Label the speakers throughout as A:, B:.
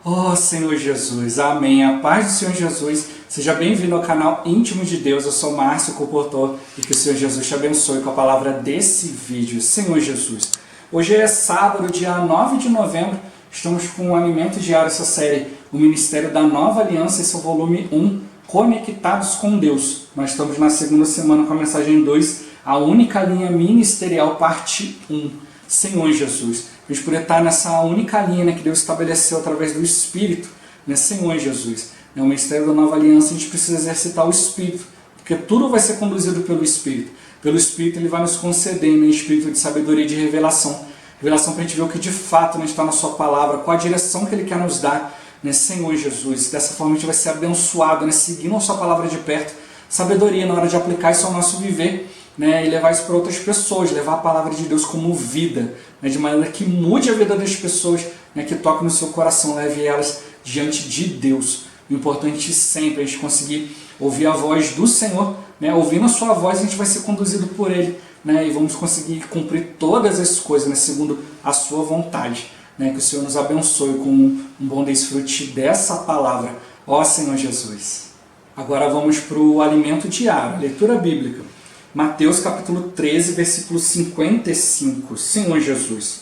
A: Oh Senhor Jesus, amém. A paz do Senhor Jesus, seja bem-vindo ao canal Íntimo de Deus. Eu sou Márcio Comportor e que o Senhor Jesus te abençoe com a palavra desse vídeo. Senhor Jesus, hoje é sábado, dia 9 de novembro, estamos com o Alimento Diário, essa série, o Ministério da Nova Aliança, esse é o volume 1, Conectados com Deus. Nós estamos na segunda semana com a mensagem 2, a única linha ministerial, parte 1. Senhor Jesus, a gente poder estar nessa única linha que Deus estabeleceu através do Espírito, Senhor Jesus. O ministério da Nova Aliança, a gente precisa exercitar o Espírito, porque tudo vai ser conduzido pelo Espírito. Pelo Espírito Ele vai nos conceder espírito de sabedoria e de revelação. Revelação para a gente ver o que de fato está na Sua Palavra, qual a direção que Ele quer nos dar, Senhor Jesus. Dessa forma a gente vai ser abençoado, seguindo a Sua Palavra de perto. Sabedoria na hora de aplicar isso ao nosso viver, e levar isso para outras pessoas, levar a palavra de Deus como vida, de maneira que mude a vida das pessoas, que toque no seu coração, leve elas diante de Deus. O importante sempre é a gente conseguir ouvir a voz do Senhor, ouvindo a sua voz a gente vai ser conduzido por Ele, e vamos conseguir cumprir todas as coisas, segundo a sua vontade. Que o Senhor nos abençoe com um bom desfrute dessa palavra, ó Senhor Jesus. Agora vamos para o alimento diário, a leitura bíblica. Mateus capítulo 13, versículo 55. Senhor Jesus,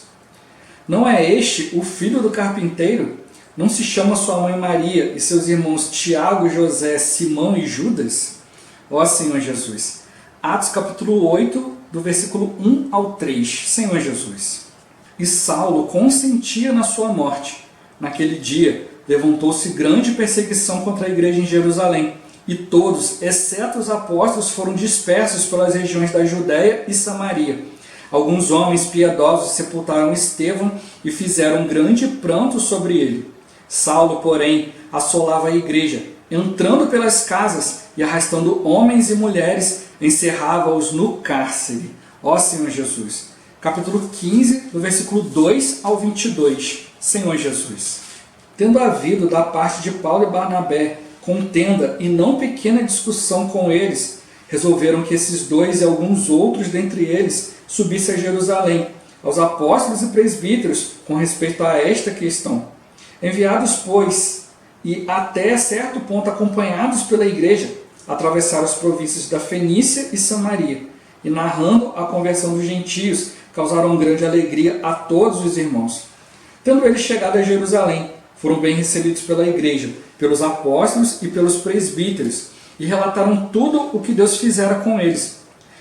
A: não é este o filho do carpinteiro? Não se chama sua mãe Maria e seus irmãos Tiago, José, Simão e Judas? Ó Senhor Jesus. Atos capítulo 8, do versículo 1 ao 3. Senhor Jesus. E Saulo consentia na sua morte. Naquele dia levantou-se grande perseguição contra a igreja em Jerusalém. E todos, exceto os apóstolos, foram dispersos pelas regiões da Judéia e Samaria. Alguns homens piedosos sepultaram Estevão e fizeram grande pranto sobre ele. Saulo, porém, assolava a igreja, entrando pelas casas e arrastando homens e mulheres, encerrava-os no cárcere. Ó Senhor Jesus. Capítulo 15, do versículo 2 ao 22. Senhor Jesus. Tendo havido da parte de Paulo e Barnabé contenda e não pequena discussão com eles, resolveram que esses dois e alguns outros dentre eles subissem a Jerusalém, aos apóstolos e presbíteros, com respeito a esta questão. Enviados, pois, e até certo ponto acompanhados pela igreja, atravessaram as províncias da Fenícia e Samaria, e narrando a conversão dos gentios, causaram grande alegria a todos os irmãos. Tendo eles chegado a Jerusalém, foram bem recebidos pela igreja, pelos apóstolos e pelos presbíteros, e relataram tudo o que Deus fizera com eles.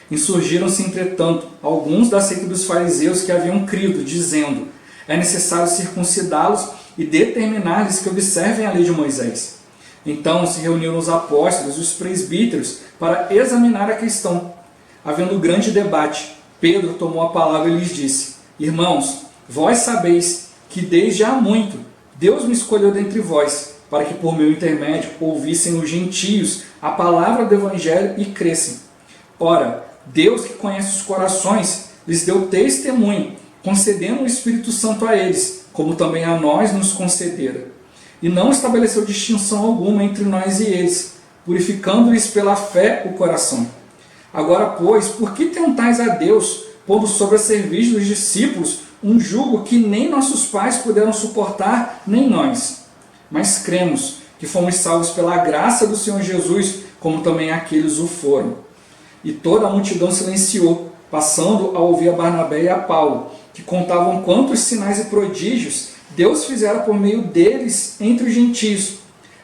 A: Insurgiram-se, entretanto, alguns da seita dos fariseus que haviam crido, dizendo: é necessário circuncidá-los e determinar-lhes que observem a lei de Moisés. Então se reuniram os apóstolos e os presbíteros para examinar a questão. Havendo grande debate, Pedro tomou a palavra e lhes disse: irmãos, vós sabeis que desde há muito Deus me escolheu dentre vós, para que por meu intermédio ouvissem os gentios a palavra do Evangelho e crescem. Ora, Deus que conhece os corações, lhes deu testemunho, concedendo o Espírito Santo a eles, como também a nós nos concedera. E não estabeleceu distinção alguma entre nós e eles, purificando-lhes pela fé o coração. Agora, pois, por que tentais a Deus, pondo sobre a cerviz dos discípulos um jugo que nem nossos pais puderam suportar, nem nós? Mas cremos que fomos salvos pela graça do Senhor Jesus, como também aqueles o foram. E toda a multidão silenciou, passando a ouvir a Barnabé e a Paulo, que contavam quantos sinais e prodígios Deus fizera por meio deles entre os gentios.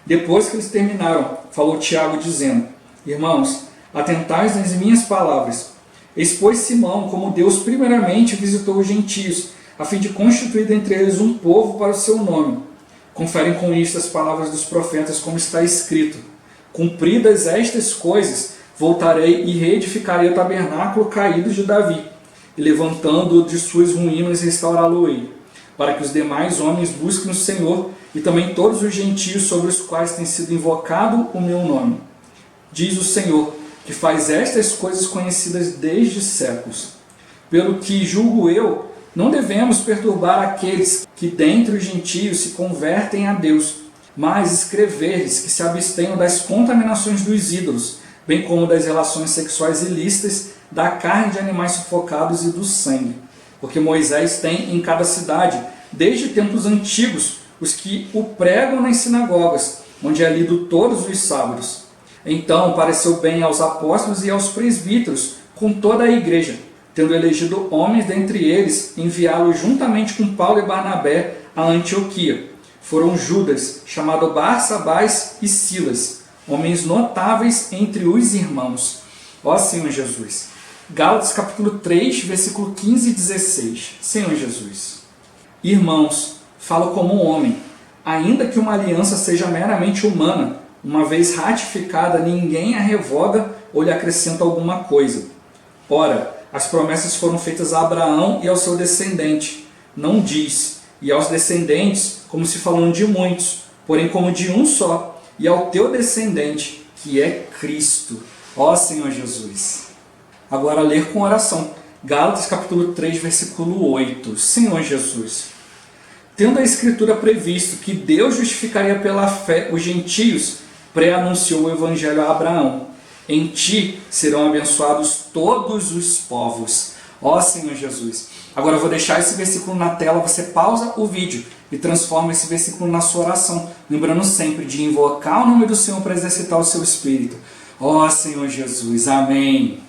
A: Depois que eles terminaram, falou Tiago, dizendo: irmãos, atentais nas minhas palavras. Expôs Simão como Deus primeiramente visitou os gentios, a fim de constituir dentre eles um povo para o seu nome. Conferem com isto as palavras dos profetas, como está escrito: cumpridas estas coisas, voltarei e reedificarei o tabernáculo caído de Davi, e levantando-o de suas ruínas restaurá-lo-ei, para que os demais homens busquem o Senhor, e também todos os gentios sobre os quais tem sido invocado o meu nome. Diz o Senhor, que faz estas coisas conhecidas desde séculos. Pelo que julgo eu, não devemos perturbar aqueles que dentre os gentios se convertem a Deus, mas escrever-lhes que se abstenham das contaminações dos ídolos, bem como das relações sexuais ilícitas, da carne de animais sufocados e do sangue. Porque Moisés tem em cada cidade, desde tempos antigos, os que o pregam nas sinagogas, onde é lido todos os sábados. Então pareceu bem aos apóstolos e aos presbíteros, com toda a igreja, tendo elegido homens dentre eles, enviá-los juntamente com Paulo e Barnabé a Antioquia. Foram Judas, chamado Barsabás, e Silas, homens notáveis entre os irmãos. Ó Senhor Jesus. Gálatas capítulo 3, versículo 15 e 16. Senhor Jesus. Irmãos, falo como um homem. Ainda que uma aliança seja meramente humana, uma vez ratificada, ninguém a revoga ou lhe acrescenta alguma coisa. Ora, as promessas foram feitas a Abraão e ao seu descendente. Não diz, e aos descendentes, como se falando de muitos, porém como de um só, e ao teu descendente, que é Cristo. Ó Senhor Jesus. Agora ler com oração. Gálatas capítulo 3, versículo 8. Senhor Jesus. Tendo a Escritura previsto que Deus justificaria pela fé os gentios, pré-anunciou o Evangelho a Abraão. Em ti serão abençoados todos os povos. Ó Senhor Jesus. Agora eu vou deixar esse versículo na tela, você pausa o vídeo e transforma esse versículo na sua oração, lembrando sempre de invocar o nome do Senhor para exercitar o seu espírito. Ó Senhor Jesus. Amém.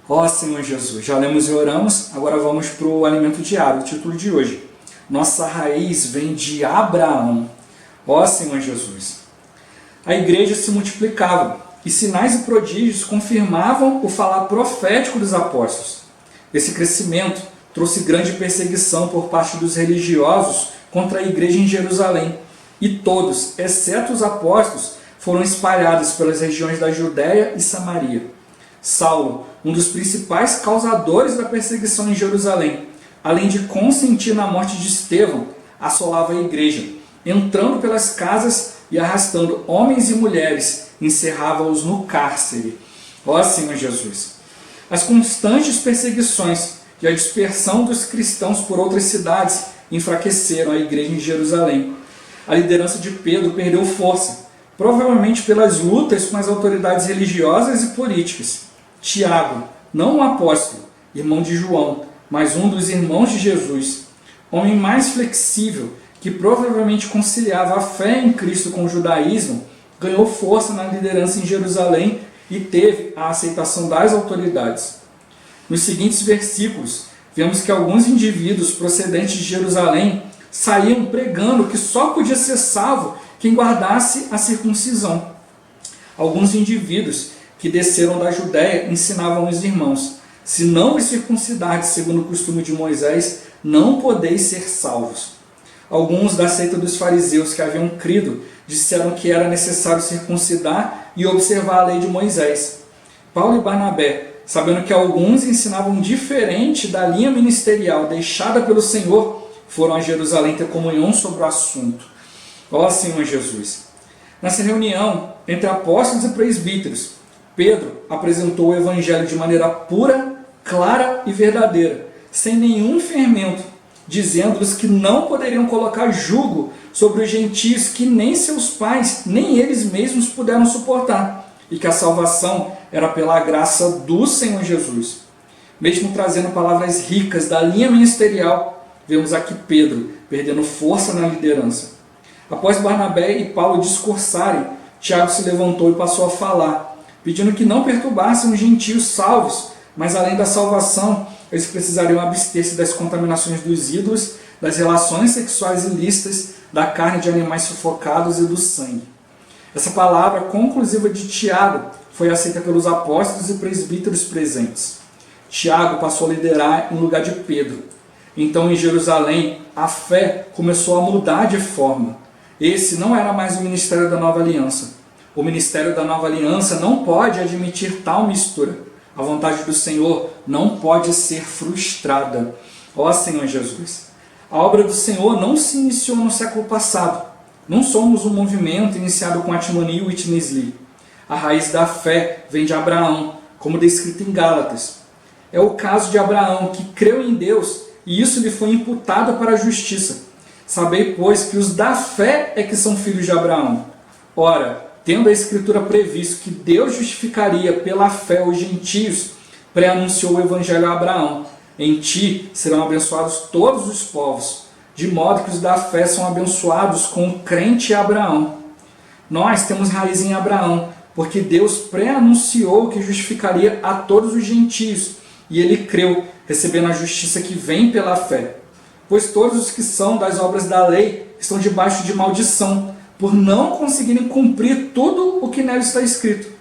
A: Ó Senhor Jesus, já lemos e oramos, agora vamos para o alimento diário, o título de hoje. Nossa raiz vem de Abraão. Ó Senhor Jesus. A igreja se multiplicava e sinais e prodígios confirmavam o falar profético dos apóstolos. Esse crescimento trouxe grande perseguição por parte dos religiosos contra a igreja em Jerusalém, e todos, exceto os apóstolos, foram espalhados pelas regiões da Judéia e Samaria. Saulo, um dos principais causadores da perseguição em Jerusalém, além de consentir na morte de Estevão, assolava a igreja, entrando pelas casas e arrastando homens e mulheres, encerrava-os no cárcere. Ó Senhor Jesus! As constantes perseguições e a dispersão dos cristãos por outras cidades enfraqueceram a igreja em Jerusalém. A liderança de Pedro perdeu força, provavelmente pelas lutas com as autoridades religiosas e políticas. Tiago, não um apóstolo, irmão de João, mas um dos irmãos de Jesus, homem mais flexível, que provavelmente conciliava a fé em Cristo com o judaísmo, ganhou força na liderança em Jerusalém e teve a aceitação das autoridades. Nos seguintes versículos, vemos que alguns indivíduos procedentes de Jerusalém saíam pregando que só podia ser salvo quem guardasse a circuncisão. Alguns indivíduos que desceram da Judéia ensinavam os irmãos: se não vos circuncidardes segundo o costume de Moisés, não podeis ser salvos. Alguns da seita dos fariseus que haviam crido disseram que era necessário circuncidar e observar a lei de Moisés. Paulo e Barnabé, sabendo que alguns ensinavam diferente da linha ministerial deixada pelo Senhor, foram a Jerusalém ter comunhão sobre o assunto. Ó Senhor Jesus! Nessa reunião entre apóstolos e presbíteros, Pedro apresentou o Evangelho de maneira pura, clara e verdadeira, sem nenhum fermento, dizendo-lhes que não poderiam colocar jugo sobre os gentios que nem seus pais, nem eles mesmos puderam suportar, e que a salvação era pela graça do Senhor Jesus. Mesmo trazendo palavras ricas da linha ministerial, vemos aqui Pedro perdendo força na liderança. Após Barnabé e Paulo discursarem, Tiago se levantou e passou a falar, pedindo que não perturbassem os gentios salvos, mas além da salvação, eles precisariam abster-se das contaminações dos ídolos, das relações sexuais ilícitas, da carne de animais sufocados e do sangue. Essa palavra conclusiva de Tiago foi aceita pelos apóstolos e presbíteros presentes. Tiago passou a liderar em lugar de Pedro. Então, em Jerusalém, a fé começou a mudar de forma. Esse não era mais o ministério da Nova Aliança. O ministério da Nova Aliança não pode admitir tal mistura. A vontade do Senhor não pode ser frustrada. Ó Senhor Jesus! A obra do Senhor não se iniciou no século passado. Não somos um movimento iniciado com Atmani e Witness Lee. A raiz da fé vem de Abraão, como descrito em Gálatas. É o caso de Abraão, que creu em Deus e isso lhe foi imputado para a justiça. Sabei, pois, que os da fé é que são filhos de Abraão. Ora, tendo a Escritura previsto que Deus justificaria pela fé os gentios, pré-anunciou o Evangelho a Abraão. Em ti serão abençoados todos os povos, de modo que os da fé são abençoados com o crente Abraão. Nós temos raiz em Abraão, porque Deus pré-anunciou que justificaria a todos os gentios, e ele creu, recebendo a justiça que vem pela fé. Pois todos os que são das obras da lei estão debaixo de maldição, por não conseguirem cumprir tudo o que nela está escrito.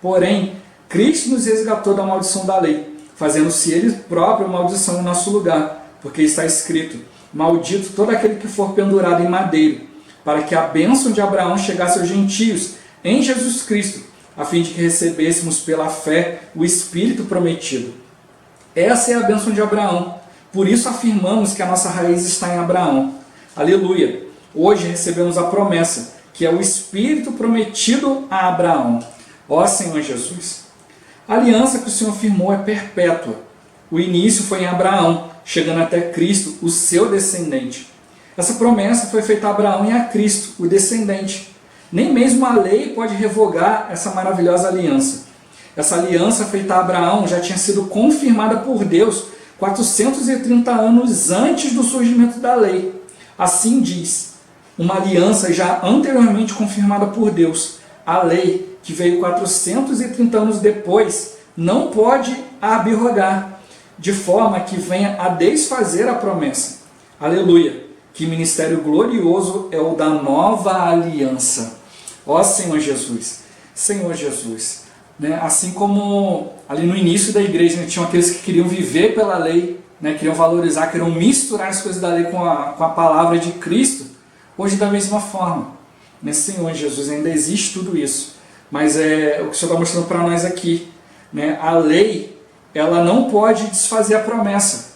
A: Porém, Cristo nos resgatou da maldição da lei, fazendo-se ele próprio maldição em nosso lugar, porque está escrito: maldito todo aquele que for pendurado em madeiro, para que a bênção de Abraão chegasse aos gentios em Jesus Cristo, a fim de que recebêssemos pela fé o Espírito prometido. Essa é a bênção de Abraão. Por isso afirmamos que a nossa raiz está em Abraão. Aleluia! Hoje recebemos a promessa, que é o Espírito prometido a Abraão. Ó Senhor Jesus! A aliança que o Senhor firmou é perpétua. O início foi em Abraão, chegando até Cristo, o seu descendente. Essa promessa foi feita a Abraão e a Cristo, o descendente. Nem mesmo a lei pode revogar essa maravilhosa aliança. Essa aliança feita a Abraão já tinha sido confirmada por Deus 430 anos antes do surgimento da lei. Assim diz, uma aliança já anteriormente confirmada por Deus. A lei, que veio 430 anos depois, não pode a abrogar, de forma que venha a desfazer a promessa. Aleluia! Que ministério glorioso é o da nova aliança. Ó Senhor Jesus! Senhor Jesus! Assim como ali no início da igreja, tinham aqueles que queriam viver pela lei, queriam valorizar, queriam misturar as coisas da lei com a palavra de Cristo, hoje da mesma forma. Senhor Jesus, ainda existe tudo isso. Mas é o que o Senhor está mostrando para nós aqui. A lei, ela não pode desfazer a promessa.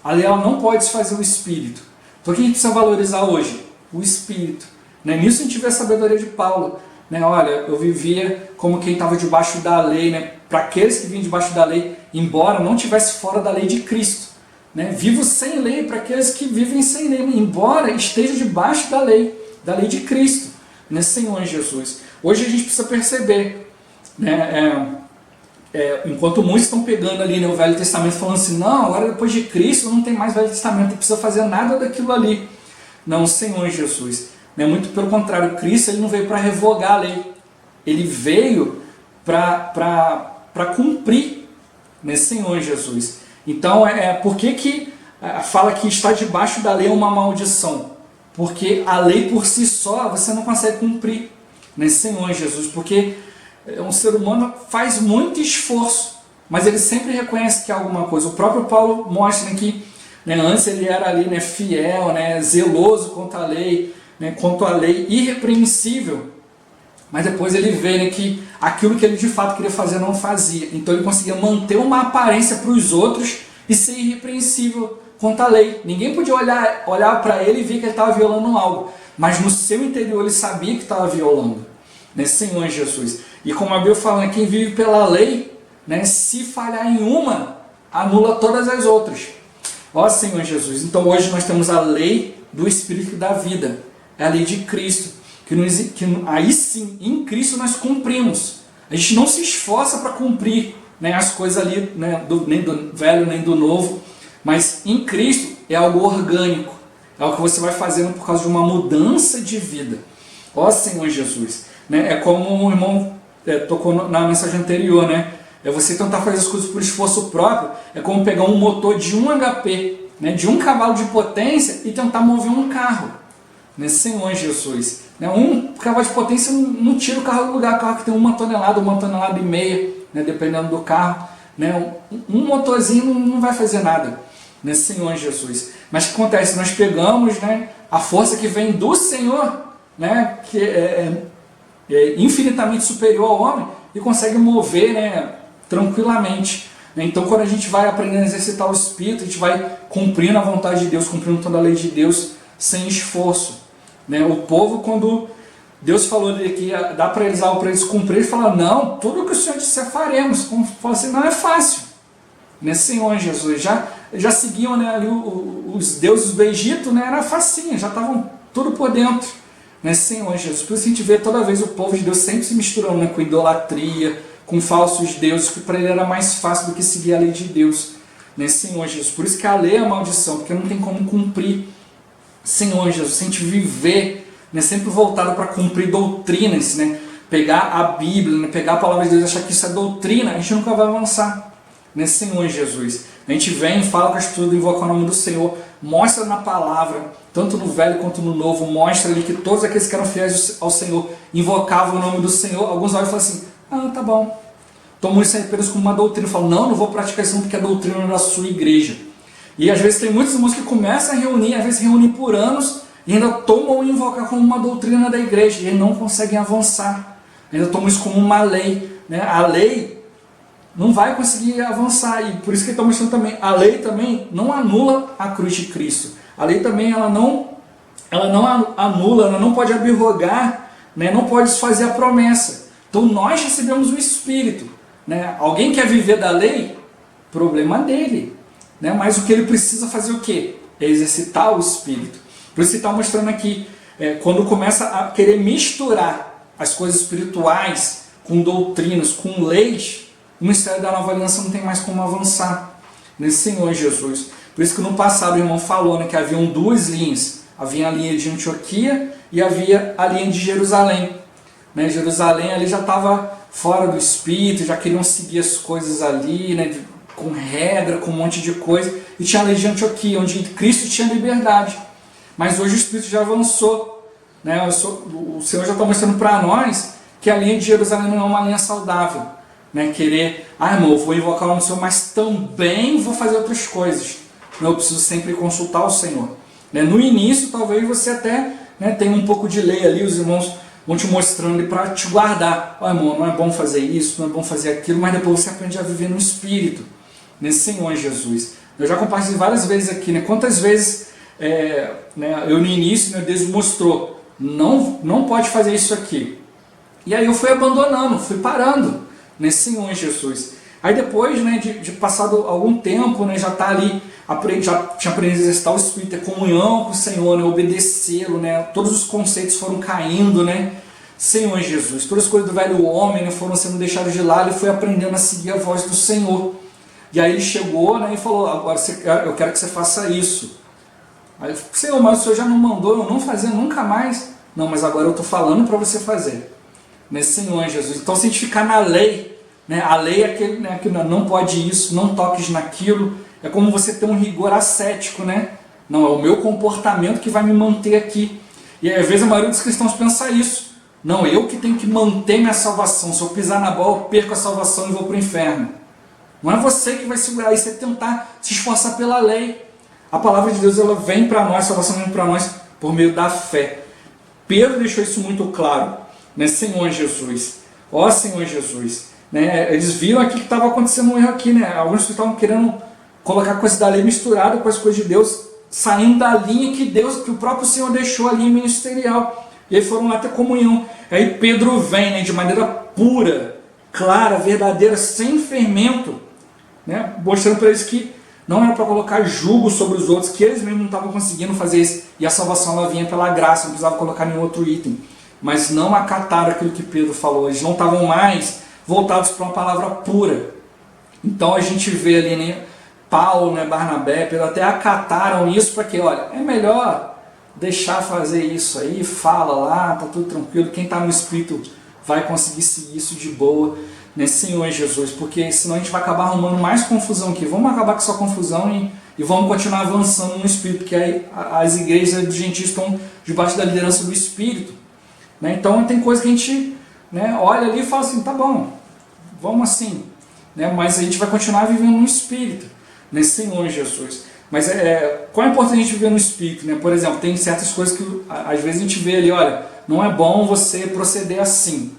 A: A lei, ela não pode desfazer o Espírito. Então o que a gente precisa valorizar hoje? O Espírito. Nisso a gente vê a sabedoria de Paulo. Olha, eu vivia como quem estava debaixo da lei, para aqueles que vinham debaixo da lei, embora não estivesse fora da lei de Cristo. Vivo sem lei para aqueles que vivem sem lei, embora esteja debaixo da lei de Cristo, Senhor Jesus. Hoje a gente precisa perceber, enquanto muitos estão pegando ali o Velho Testamento falando assim, não, agora depois de Cristo não tem mais Velho Testamento, não precisa fazer nada daquilo ali. Não, Senhor Jesus. Muito pelo contrário, Cristo ele não veio para revogar a lei, ele veio para cumprir, Senhor Jesus. Então, por que fala que estar debaixo da lei é uma maldição? Porque a lei por si só você não consegue cumprir, Senhor Jesus, porque um ser humano faz muito esforço, mas ele sempre reconhece que é alguma coisa. O próprio Paulo mostra que antes ele era ali fiel, zeloso contra a lei, quanto à lei irrepreensível, mas depois ele vê que aquilo que ele de fato queria fazer não fazia, então ele conseguia manter uma aparência para os outros e ser irrepreensível quanto à lei. Ninguém podia olhar para ele e ver que ele estava violando algo, mas no seu interior ele sabia que estava violando, Senhor Jesus. E como a Bíblia fala, quem vive pela lei, se falhar em uma, anula todas as outras. Ó Senhor Jesus, então hoje nós temos a lei do Espírito da vida, é a lei de Cristo, que aí sim, em Cristo nós cumprimos. A gente não se esforça para cumprir as coisas ali, nem do velho nem do novo, mas em Cristo é algo orgânico, é algo que você vai fazendo por causa de uma mudança de vida. Ó Senhor Jesus, é como o irmão tocou na mensagem anterior, é você tentar fazer as coisas por esforço próprio, é como pegar um motor de 1 HP, de 1 cavalo de potência e tentar mover um carro. Senhor Jesus. 1 cavalo de potência não tira o carro do lugar, o carro que tem 1 tonelada, 1,5 tonelada, dependendo do carro. Um motorzinho não vai fazer nada, Senhor Jesus. Mas o que acontece? Nós pegamos a força que vem do Senhor, que é infinitamente superior ao homem, e consegue mover tranquilamente. Então quando a gente vai aprendendo a exercitar o Espírito, a gente vai cumprindo a vontade de Deus, cumprindo toda a lei de Deus sem esforço. O povo, quando Deus falou ali que dá para eles algo para eles cumprir, ele fala, não, tudo o que o Senhor disser faremos. Como fala assim, não é fácil. Senhor Jesus, já seguiam ali os deuses do Egito, era facinho, já estavam tudo por dentro. Senhor Jesus, por isso a gente vê toda vez o povo de Deus sempre se misturando com idolatria, com falsos deuses, que para ele era mais fácil do que seguir a lei de Deus. né, Senhor Jesus. Por isso que a lei é a maldição, porque não tem como cumprir, Senhor Jesus, se a gente viver, né, sempre voltado para cumprir doutrinas, né, pegar a Bíblia, né, pegar a palavra de Deus e achar que isso é doutrina, a gente nunca vai avançar, né, Senhor Jesus. A gente vem, fala com a estudo, invoca o nome do Senhor, mostra na palavra, tanto no Velho quanto no Novo, mostra ali que todos aqueles que eram fiéis ao Senhor invocavam o nome do Senhor. Alguns olham e falam assim, tá bom. Tomam isso apenas como uma doutrina, falam, não vou praticar isso porque é a doutrina da sua igreja. E às vezes tem muitos irmãos que começam a reunir, às vezes reúnem por anos, e ainda tomam e invocar como uma doutrina da igreja, e não conseguem avançar. Ainda tomam isso como uma lei, né? A lei não vai conseguir avançar, e por isso que ele está mostrando também, a lei também não anula a cruz de Cristo. A lei também ela não anula, ela não pode abrogar, né? Não pode desfazer a promessa. Então nós recebemos o Espírito, né? Alguém quer viver da lei? Problema dele, né? Mas o que ele precisa fazer o quê? É exercitar o Espírito. Por isso que está mostrando aqui, quando começa a querer misturar as coisas espirituais com doutrinas, com leis, o mistério da nova aliança não tem mais como avançar nesse Senhor Jesus. Por isso que no passado o irmão falou, né, que haviam duas linhas. Havia a linha de Antioquia e havia a linha de Jerusalém. Né, Jerusalém ali já estava fora do Espírito, já queriam seguir as coisas ali, né, com regra, com um monte de coisa. E tinha a lei de Antioquia, onde Cristo tinha liberdade. Mas hoje o Espírito já avançou. Né, o Senhor já está mostrando para nós que a linha de Jerusalém não é uma linha saudável. Né, querer, irmão, eu vou invocar o nome do Senhor, mas também vou fazer outras coisas. Eu preciso sempre consultar o Senhor. Né, no início, talvez você até, né, tenha um pouco de lei ali, os irmãos vão te mostrando para te guardar. Irmão, não é bom fazer isso, não é bom fazer aquilo, mas depois você aprende a viver no Espírito, nesse Senhor Jesus. Eu já compartilhei várias vezes aqui, né, quantas vezes né, eu no início, né, Deus mostrou, não pode fazer isso aqui. E aí eu fui abandonando, fui parando nesse Senhor Jesus. Aí depois, né, de passado algum tempo, né, já está ali, já tinha aprendido a exercitar o Espírito, ter comunhão com o Senhor, né, obedecê-lo, né, todos os conceitos foram caindo, né, Senhor Jesus, todas as coisas do velho homem, né, foram sendo deixadas de lado, e foi aprendendo a seguir a voz do Senhor. E aí ele chegou, né, e falou, agora eu quero que você faça isso. Aí eu falei, Senhor, mas o Senhor já não mandou eu não fazer nunca mais? Não, mas agora eu estou falando para você fazer. Nesse Senhor Jesus. Então se a gente ficar na lei, né, a lei é aquele, né, que não pode isso, não toques naquilo, é como você ter um rigor ascético, né? Não, é o meu comportamento que vai me manter aqui. E às vezes a maioria dos cristãos pensa isso. Não, eu que tenho que manter minha salvação, se eu pisar na bola eu perco a salvação e vou para o inferno. Não é você que vai segurar isso, é tentar se esforçar pela lei. A palavra de Deus ela vem para nós, a salvação vem para nós por meio da fé. Pedro deixou isso muito claro. Né, Senhor Jesus, ó Senhor Jesus, né, eles viram aqui que estava acontecendo um erro aqui, né, alguns estavam querendo colocar a coisa da lei misturada com as coisas de Deus, saindo da linha que o próprio Senhor deixou ali ministerial, e aí foram lá ter comunhão. Aí Pedro vem, né, de maneira pura, clara, verdadeira, sem fermento, né, mostrando para eles que não era para colocar julgo sobre os outros, que eles mesmos não estavam conseguindo fazer isso, e a salvação ela vinha pela graça, não precisava colocar nenhum outro item. Mas não acataram aquilo que Pedro falou, eles não estavam mais voltados para uma palavra pura. Então a gente vê ali, né, Paulo, né, Barnabé, Pedro até acataram isso para que, olha, é melhor deixar fazer isso aí, fala lá, tá tudo tranquilo, quem está no Espírito vai conseguir seguir isso de boa, né, Senhor Jesus, porque senão a gente vai acabar arrumando mais confusão aqui. Vamos acabar com essa confusão e vamos continuar avançando no Espírito, porque aí as igrejas dos gentios estão debaixo da liderança do Espírito. Né? Então tem coisa que a gente, né, olha ali e fala assim, tá bom, vamos assim, né? Mas a gente vai continuar vivendo no Espírito, nesse Senhor Jesus. Mas qual é a importância de a gente viver no Espírito? Né? Por exemplo, tem certas coisas que às vezes a gente vê ali, olha, não é bom você proceder assim,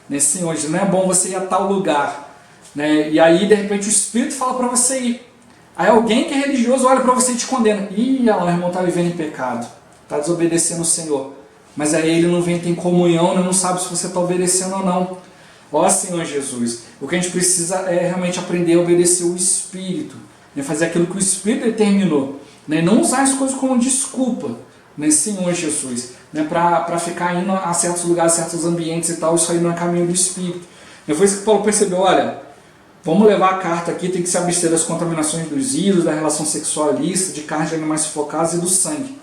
A: nesse Senhor Jesus, não é bom você ir a tal lugar, né? E aí de repente o Espírito fala para você ir. Aí alguém que é religioso olha para você e te condena, olha lá, o irmão está vivendo em pecado, está desobedecendo o Senhor. Mas aí ele não vem ter comunhão, né? Não sabe se você está obedecendo ou não. Ó Senhor Jesus, o que a gente precisa é realmente aprender a obedecer o Espírito, né? Fazer aquilo que o Espírito determinou, né? Não usar as coisas como desculpa, né? Senhor Jesus, né? Para ficar indo a certos lugares, a certos ambientes e tal, isso aí não é caminho do Espírito. Foi isso que Paulo percebeu, olha, vamos levar a carta aqui, tem que se abster das contaminações dos ídolos, da relação sexual ilícita, de carne de animais sufocados e do sangue.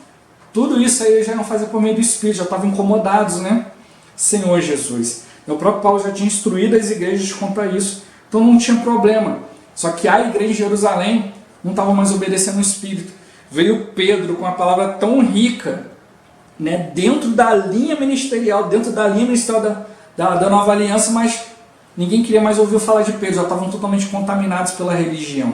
A: Tudo isso aí eles já não faziam por meio do Espírito, já estavam incomodados, né? Senhor Jesus. O próprio Paulo já tinha instruído as igrejas quanto a isso, então não tinha problema. Só que a igreja de Jerusalém não estava mais obedecendo o Espírito. Veio Pedro com uma palavra tão rica, né, dentro da linha ministerial, da nova aliança, mas ninguém queria mais ouvir falar de Pedro, já estavam totalmente contaminados pela religião,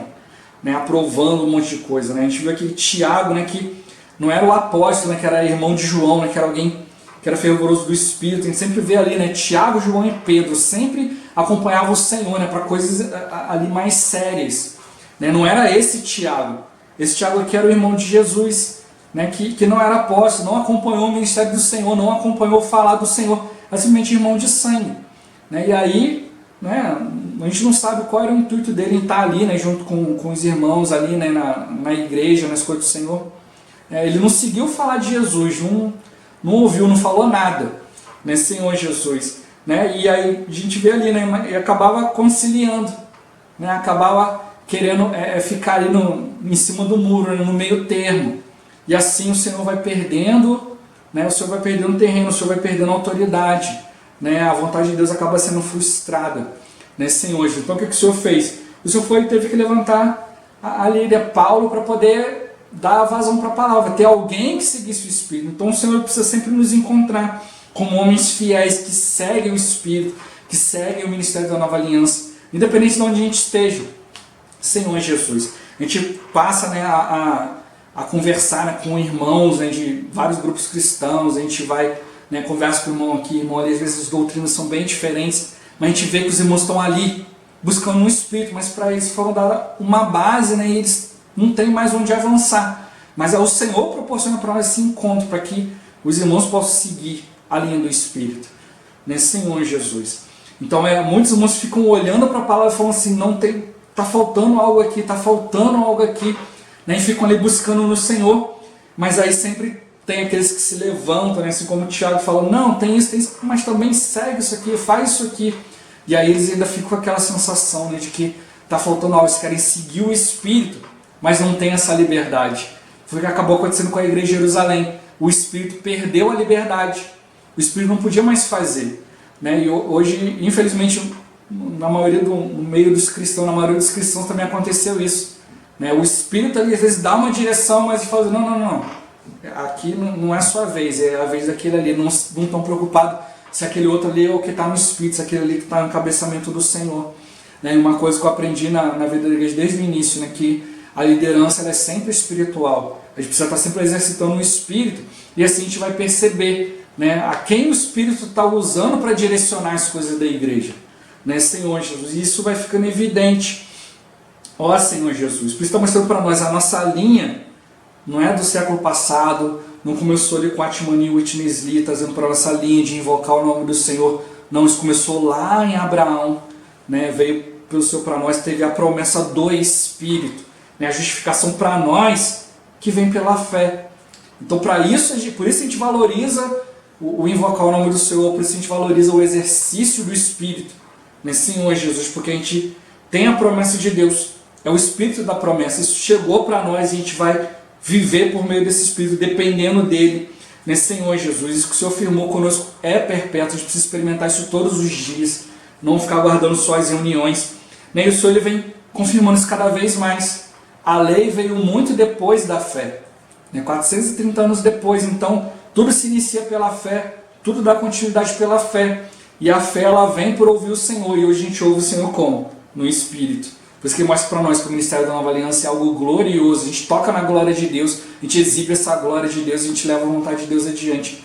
A: né, aprovando um monte de coisa. Né? A gente viu aqui Tiago, né, que não era o apóstolo, né, que era irmão de João, né, que era alguém que era fervoroso do Espírito. A gente sempre vê ali, né, Tiago, João e Pedro sempre acompanhavam o Senhor, né, para coisas ali mais sérias. Né? Não era esse Tiago. Esse Tiago aqui era o irmão de Jesus, né, que não era apóstolo, não acompanhou o ministério do Senhor, não acompanhou falar do Senhor, era simplesmente irmão de sangue. Né? E aí, né, a gente não sabe qual era o intuito dele em estar ali, né, junto com os irmãos ali, né, na igreja, nas coisas do Senhor. Ele não seguiu falar de Jesus, não ouviu, não falou nada, né, Senhor Jesus. Né? E aí a gente vê ali, né, e acabava conciliando, né, acabava querendo ficar ali em cima do muro, né, no meio termo. E assim o Senhor vai perdendo, né, o Senhor vai perdendo terreno, o Senhor vai perdendo autoridade. Né, a vontade de Deus acaba sendo frustrada. Né, Senhor. Então o que o Senhor fez? O Senhor teve que levantar a líder Paulo para poder dar vazão para a palavra, ter alguém que seguisse o Espírito. Então o Senhor precisa sempre nos encontrar como homens fiéis que seguem o Espírito, que seguem o ministério da nova aliança, independente de onde a gente esteja. Senhor Jesus. A gente passa, né, a conversar, né, com irmãos, né, de vários grupos cristãos, a gente vai, né, conversa com o irmão aqui, irmão ali, às vezes as doutrinas são bem diferentes, mas a gente vê que os irmãos estão ali buscando um Espírito, mas para eles foram dar uma base, né, e eles não têm mais onde avançar. Mas o Senhor proporciona para nós esse encontro, para que os irmãos possam seguir a linha do Espírito. Né, Senhor Jesus. Então muitos irmãos ficam olhando para a palavra e falam assim, não tem, está faltando algo aqui, está faltando algo aqui. Né, e ficam ali buscando no Senhor, mas aí sempre tem aqueles que se levantam, né, assim como o Tiago falou, não, tem isso, mas também segue isso aqui, faz isso aqui. E aí eles ainda ficam com aquela sensação, né, de que está faltando algo, eles querem seguir o Espírito, mas não tem essa liberdade. Foi o que acabou acontecendo com a igreja de Jerusalém. O Espírito perdeu a liberdade. O Espírito não podia mais fazer. Né? E hoje, infelizmente, no meio dos cristãos, na maioria dos cristãos também aconteceu isso. Né? O Espírito ali às vezes dá uma direção, mas ele fala, não. Aqui não é a sua vez, é a vez daquele ali. Não estão preocupados se aquele outro ali é o que está no Espírito, se aquele ali que está no encabeçamento do Senhor. Né? E uma coisa que eu aprendi na vida da igreja desde o início, né? Que a liderança ela é sempre espiritual. A gente precisa estar sempre exercitando o Espírito, e assim a gente vai perceber, né, a quem o Espírito está usando para direcionar as coisas da igreja. Né, Senhor Jesus, e isso vai ficando evidente. Ó Senhor Jesus, por isso está mostrando para nós, a nossa linha não é do século passado, não começou ali com Atmani e Whitney Lee, trazendo para a nossa linha de invocar o nome do Senhor. Não, isso começou lá em Abraão, né, veio pelo Senhor para nós, teve a promessa do Espírito. A justificação para nós que vem pela fé. Então por isso a gente valoriza o invocar o nome do Senhor, por isso a gente valoriza o exercício do Espírito, né, Senhor Jesus, porque a gente tem a promessa de Deus, é o Espírito da promessa, isso chegou para nós e a gente vai viver por meio desse Espírito, dependendo dele, né, Senhor Jesus. Isso que o Senhor firmou conosco é perpétuo, a gente precisa experimentar isso todos os dias, não ficar aguardando só as reuniões, né, e o Senhor ele vem confirmando isso cada vez mais. A lei veio muito depois da fé, né? 430 anos depois, então tudo se inicia pela fé, tudo dá continuidade pela fé, e a fé ela vem por ouvir o Senhor, e hoje a gente ouve o Senhor como? No Espírito. Por isso que mostra para nós que o ministério da Nova Aliança é algo glorioso, a gente toca na glória de Deus, a gente exibe essa glória de Deus, a gente leva a vontade de Deus adiante.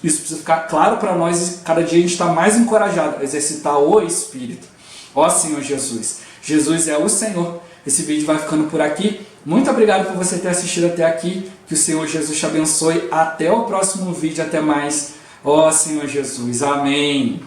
A: Isso precisa ficar claro para nós, e cada dia a gente está mais encorajado a exercitar o Espírito. Ó Senhor Jesus, Jesus é o Senhor. Esse vídeo vai ficando por aqui. Muito obrigado por você ter assistido até aqui. Que o Senhor Jesus te abençoe. Até o próximo vídeo. Até mais. Ó Senhor Jesus. Amém.